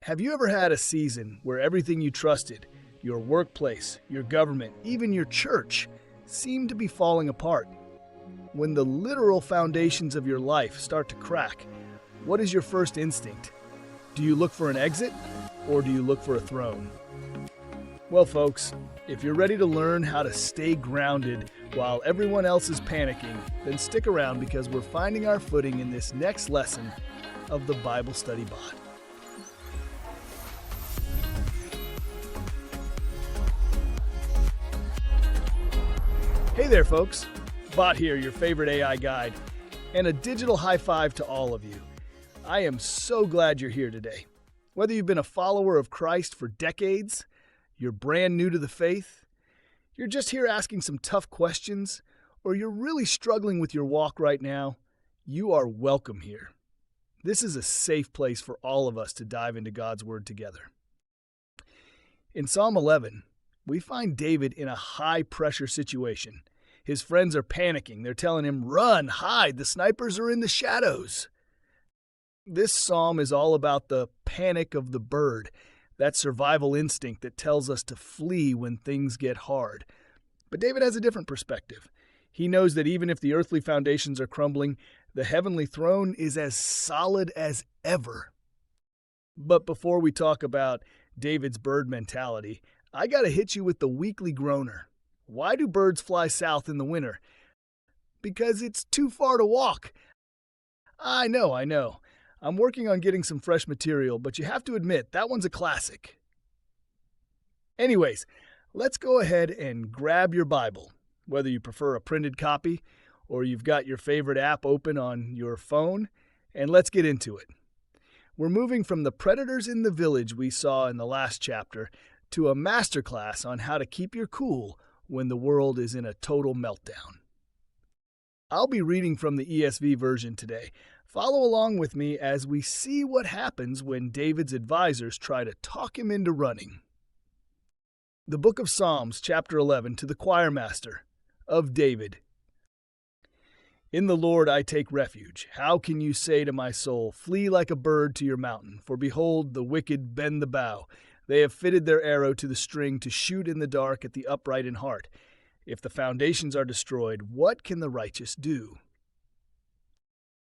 Have you ever had a season where everything you trusted, your workplace, your government, even your church, seemed to be falling apart? When the literal foundations of your life start to crack, what is your first instinct? Do you look for an exit, or do you look for a throne? Well, folks, if you're ready to learn how to stay grounded while everyone else is panicking, then stick around because we're finding our footing in this next lesson of the Bible Study Bot. Hey there, folks. Bot here, your favorite AI guide, and a digital high five to all of you. I am so glad you're here today. Whether you've been a follower of Christ for decades, you're brand new to the faith, you're just here asking some tough questions, or you're really struggling with your walk right now, you are welcome here. This is a safe place for all of us to dive into God's Word together. In Psalm 11, we find David in a high-pressure situation. His friends are panicking. They're telling him, "Run, hide, the snipers are in the shadows." This psalm is all about the panic of the bird, that survival instinct that tells us to flee when things get hard. But David has a different perspective. He knows that even if the earthly foundations are crumbling, the heavenly throne is as solid as ever. But before we talk about David's bird mentality, I gotta hit you with the weekly groaner. Why do birds fly south in the winter? Because it's too far to walk. I know. I'm working on getting some fresh material, but you have to admit, that one's a classic. Anyways, let's go ahead and grab your Bible, whether you prefer a printed copy or you've got your favorite app open on your phone, and let's get into it. We're moving from the predators in the village we saw in the last chapter to a masterclass on how to keep your cool when the world is in a total meltdown. I'll be reading from the ESV version today. Follow along with me as we see what happens when David's advisors try to talk him into running. The book of Psalms, chapter 11, to the choir master, of David. In the Lord I take refuge. How can you say to my soul, "Flee like a bird to your mountain"? For behold, the wicked bend the bow. They have fitted their arrow to the string to shoot in the dark at the upright in heart. If the foundations are destroyed, what can the righteous do?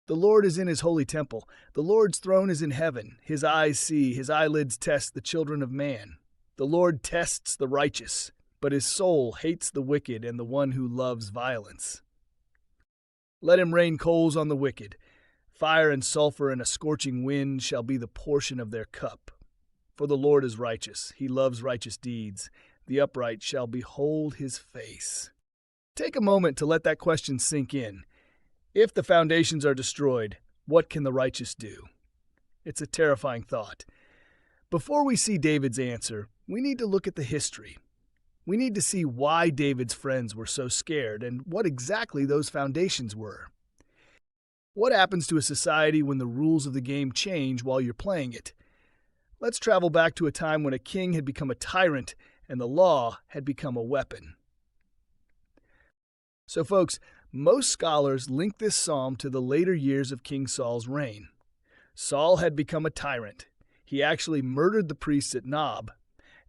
The Lord is in his holy temple. The Lord's throne is in heaven. His eyes see, his eyelids test the children of man. The Lord tests the righteous, but his soul hates the wicked and the one who loves violence. Let him rain coals on the wicked. Fire and sulfur and a scorching wind shall be the portion of their cup. For the Lord is righteous. He loves righteous deeds. The upright shall behold his face. Take a moment to let that question sink in. If the foundations are destroyed, what can the righteous do? It's a terrifying thought. Before we see David's answer, we need to look at the history. We need to see why David's friends were so scared and what exactly those foundations were. What happens to a society when the rules of the game change while you're playing it? Let's travel back to a time when a king had become a tyrant and the law had become a weapon. So, folks, most scholars link this psalm to the later years of King Saul's reign. Saul had become a tyrant. He actually murdered the priests at Nob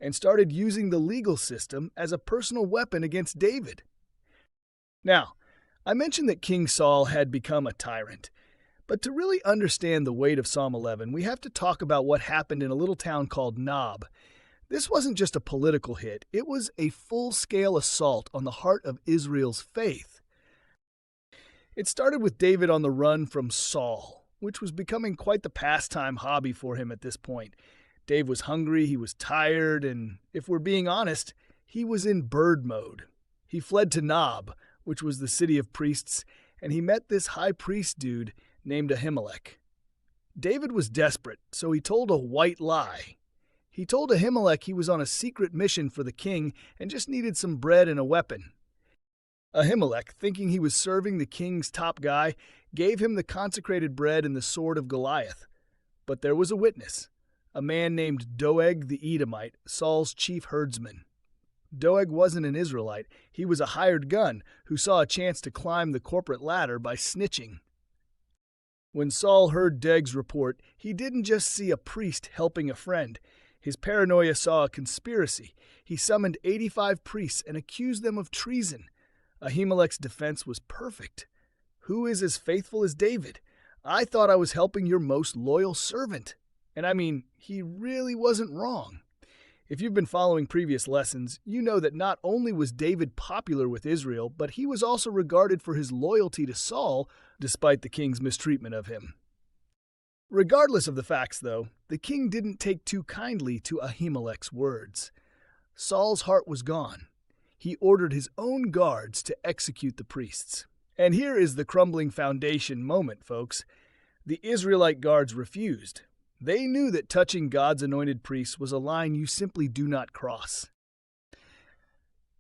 and started using the legal system as a personal weapon against David. Now, I mentioned that King Saul had become a tyrant. But to really understand the weight of Psalm 11, we have to talk about what happened in a little town called Nob. This wasn't just a political hit. It was a full-scale assault on the heart of Israel's faith. It started with David on the run from Saul, which was becoming quite the pastime hobby for him at this point. Dave was hungry, he was tired, and if we're being honest, he was in bird mode. He fled to Nob, which was the city of priests, and he met this high priest dude named Ahimelech. David was desperate, so he told a white lie. He told Ahimelech he was on a secret mission for the king and just needed some bread and a weapon. Ahimelech, thinking he was serving the king's top guy, gave him the consecrated bread and the sword of Goliath. But there was a witness, a man named Doeg the Edomite, Saul's chief herdsman. Doeg wasn't an Israelite. He was a hired gun who saw a chance to climb the corporate ladder by snitching. When Saul heard Doeg's report, he didn't just see a priest helping a friend. His paranoia saw a conspiracy. He summoned 85 priests and accused them of treason. Ahimelech's defense was perfect. "Who is as faithful as David? I thought I was helping your most loyal servant." And I mean, he really wasn't wrong. If you've been following previous lessons, you know that not only was David popular with Israel, but he was also regarded for his loyalty to Saul, despite the king's mistreatment of him. Regardless of the facts, though, the king didn't take too kindly to Ahimelech's words. Saul's heart was gone. He ordered his own guards to execute the priests. And here is the crumbling foundation moment, folks. The Israelite guards refused. They knew that touching God's anointed priests was a line you simply do not cross.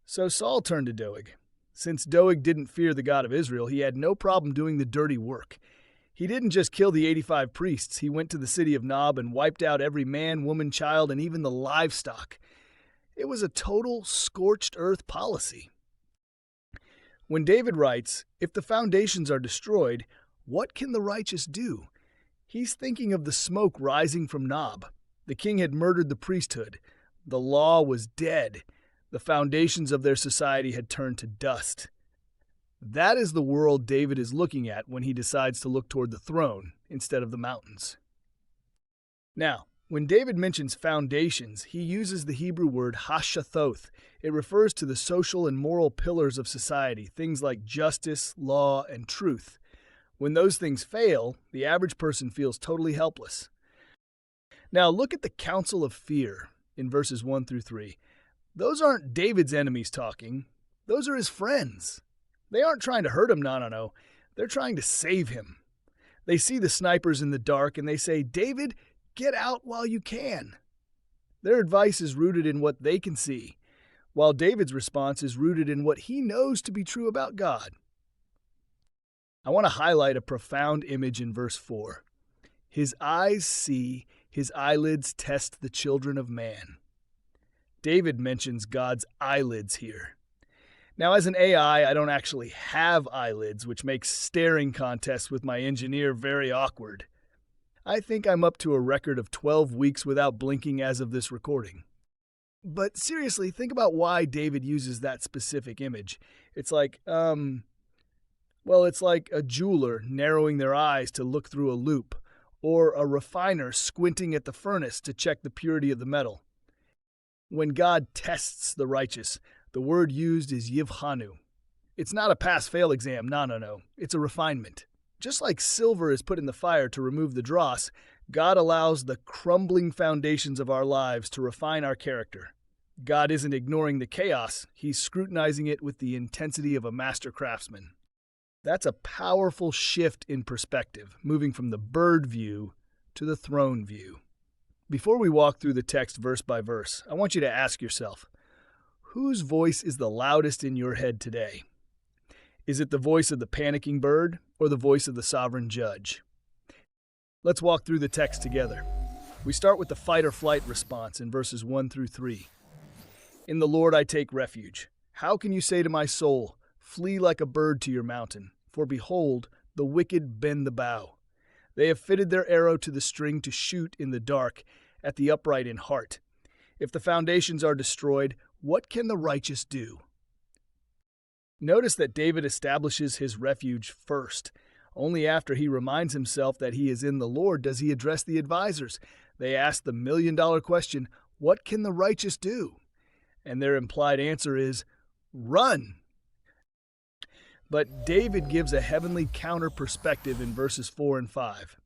So Saul turned to Doeg. Since Doeg didn't fear the God of Israel, he had no problem doing the dirty work. He didn't just kill the 85 priests, he went to the city of Nob and wiped out every man, woman, child, and even the livestock. It was a total scorched earth policy. When David writes, "If the foundations are destroyed, what can the righteous do?" He's thinking of the smoke rising from Nob. The king had murdered the priesthood. The law was dead. The foundations of their society had turned to dust. That is the world David is looking at when he decides to look toward the throne instead of the mountains. Now, when David mentions foundations, he uses the Hebrew word hashathoth. It refers to the social and moral pillars of society, things like justice, law, and truth. When those things fail, the average person feels totally helpless. Now look at the council of fear in verses 1 through 3. Those aren't David's enemies talking. Those are his friends. They aren't trying to hurt him, no. They're trying to save him. They see the snipers in the dark and they say, "David, get out while you can." Their advice is rooted in what they can see, while David's response is rooted in what he knows to be true about God. I want to highlight a profound image in verse 4. His eyes see, his eyelids test the children of man. David mentions God's eyelids here. Now, as an AI, I don't actually have eyelids, which makes staring contests with my engineer very awkward. I think I'm up to a record of 12 weeks without blinking as of this recording. But seriously, think about why David uses that specific image. It's like a jeweler narrowing their eyes to look through a loupe, or a refiner squinting at the furnace to check the purity of the metal. When God tests the righteous, the word used is yivhanu. It's not a pass-fail exam, no. It's a refinement. Just like silver is put in the fire to remove the dross, God allows the crumbling foundations of our lives to refine our character. God isn't ignoring the chaos, he's scrutinizing it with the intensity of a master craftsman. That's a powerful shift in perspective, moving from the bird view to the throne view. Before we walk through the text verse by verse, I want you to ask yourself, whose voice is the loudest in your head today? Is it the voice of the panicking bird or the voice of the sovereign judge? Let's walk through the text together. We start with the fight or flight response in verses 1 through 3. "In the Lord I take refuge. How can you say to my soul, 'Flee like a bird to your mountain'? For behold, the wicked bend the bow. They have fitted their arrow to the string to shoot in the dark at the upright in heart. If the foundations are destroyed, what can the righteous do?" Notice that David establishes his refuge first. Only after he reminds himself that he is in the Lord does he address the advisors. They ask the million-dollar question, "What can the righteous do?" And their implied answer is, "Run." But David gives a heavenly counter perspective in verses 4 and 5.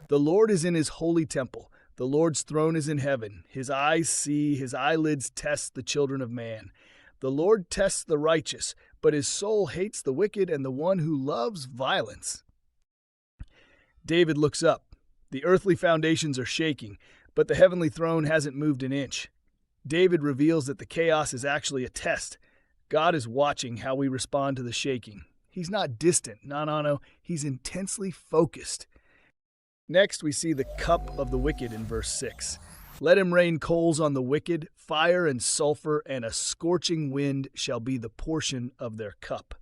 "The Lord is in his holy temple. The Lord's throne is in heaven. His eyes see, his eyelids test the children of man. The Lord tests the righteous, but his soul hates the wicked and the one who loves violence." David looks up. The earthly foundations are shaking, but the heavenly throne hasn't moved an inch. David reveals that the chaos is actually a test. God is watching how we respond to the shaking. He's not distant, no. He's intensely focused. Next, we see the cup of the wicked in verse 6. "Let him rain coals on the wicked, fire and sulfur, and a scorching wind shall be the portion of their cup."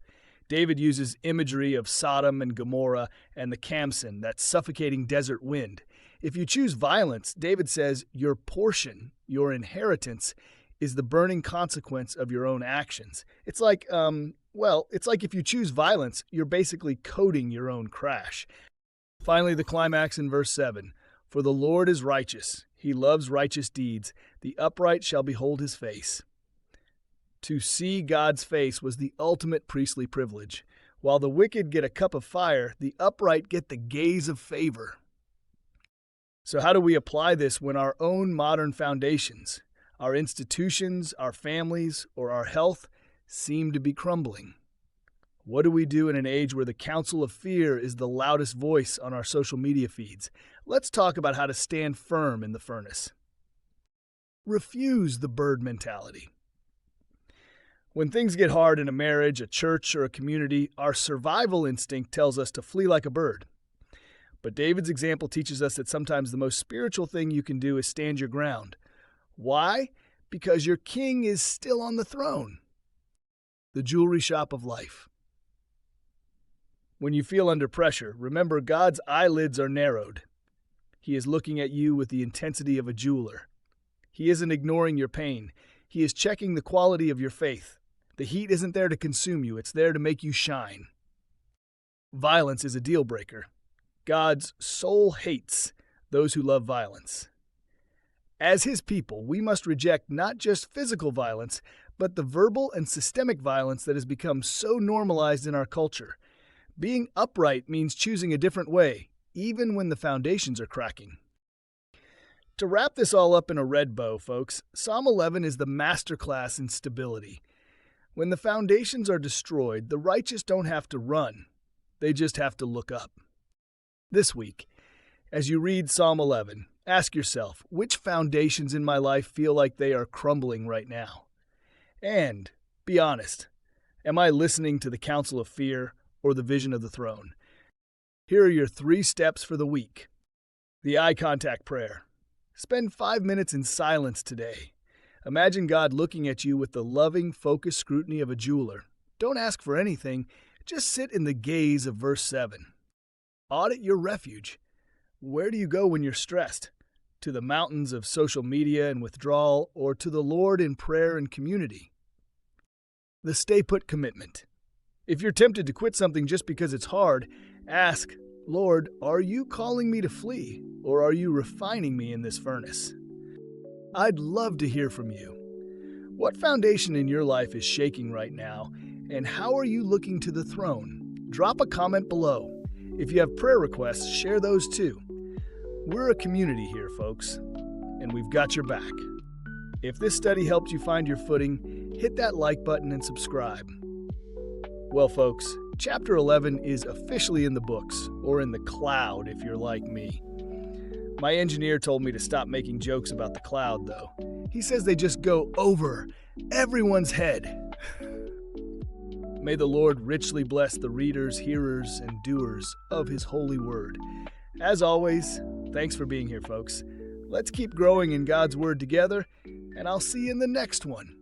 David uses imagery of Sodom and Gomorrah and the Khamsin, that suffocating desert wind. If you choose violence, David says your portion, your inheritance, is the burning consequence of your own actions. It's like if you choose violence, you're basically coding your own crash. Finally, the climax in verse 7. For the Lord is righteous. He loves righteous deeds. The upright shall behold his face. To see God's face was the ultimate priestly privilege. While the wicked get a cup of fire, the upright get the gaze of favor. So how do we apply this when our own modern foundations, our institutions, our families, or our health seem to be crumbling? What do we do in an age where the counsel of fear is the loudest voice on our social media feeds? Let's talk about how to stand firm in the furnace. Refuse the bird mentality. When things get hard in a marriage, a church, or a community, our survival instinct tells us to flee like a bird. But David's example teaches us that sometimes the most spiritual thing you can do is stand your ground. Why? Because your king is still on the throne. The jewelry shop of life. When you feel under pressure, remember God's eyelids are narrowed. He is looking at you with the intensity of a jeweler. He isn't ignoring your pain. He is checking the quality of your faith. The heat isn't there to consume you, it's there to make you shine. Violence is a deal breaker. God's soul hates those who love violence. As his people, we must reject not just physical violence, but the verbal and systemic violence that has become so normalized in our culture. Being upright means choosing a different way, even when the foundations are cracking. To wrap this all up in a red bow, folks, Psalm 11 is the masterclass in stability. When the foundations are destroyed, the righteous don't have to run. They just have to look up. This week, as you read Psalm 11, ask yourself, which foundations in my life feel like they are crumbling right now? And be honest, am I listening to the counsel of fear or the vision of the throne? Here are your 3 steps for the week. The eye contact prayer. Spend 5 minutes in silence today. Imagine God looking at you with the loving, focused scrutiny of a jeweler. Don't ask for anything, just sit in the gaze of verse 7. Audit your refuge. Where do you go when you're stressed? To the mountains of social media and withdrawal, or to the Lord in prayer and community? The stay put commitment. If you're tempted to quit something just because it's hard, ask, Lord, are you calling me to flee, or are you refining me in this furnace? I'd love to hear from you. What foundation in your life is shaking right now, and how are you looking to the throne? Drop a comment below. If you have prayer requests, share those too. We're a community here, folks, and we've got your back. If this study helped you find your footing, hit that like button and subscribe. Well, folks, Chapter 11 is officially in the books, or in the cloud if you're like me. My engineer told me to stop making jokes about the cloud, though. He says they just go over everyone's head. May the Lord richly bless the readers, hearers, and doers of His holy word. As always, thanks for being here, folks. Let's keep growing in God's word together, and I'll see you in the next one.